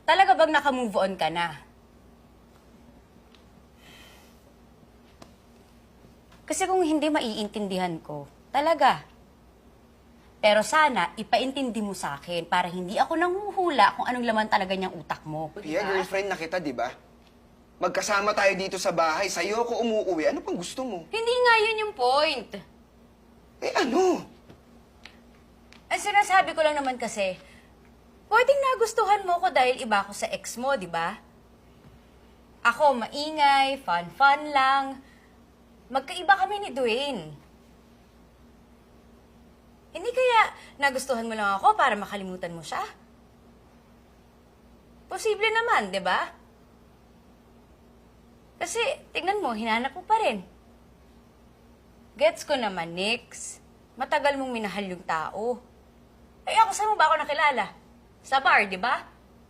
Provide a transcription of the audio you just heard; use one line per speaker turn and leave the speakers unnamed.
Talaga bang naka-move on ka na? Kasi kung hindi maiintindihan ko, talaga. Pero sana, ipaintindi mo sa akin para hindi ako nanghuhula kung anong laman talaga niyang utak mo.
Pia, girlfriend na kita, di ba? Magkasama tayo dito sa bahay. Sa'yo ako umuuwi. Ano pang gusto mo?
Hindi nga yun yung point.
Eh ano?
Ang sinasabi ko lang naman kasi, pwedeng nagustuhan mo ko dahil iba ako sa ex mo, di ba? Ako, maingay, fun-fun lang. Magkaiba kami ni Dwayne. Hindi kaya nagustuhan mo lang ako para makalimutan mo siya? Posible naman, di ba? Kasi, tingnan mo, hinanap mo pa rin. Gets ko naman, Nix. Matagal mong minahal yung tao. Eh, ako saan mo ba ako nakilala? Sa bar, di ba?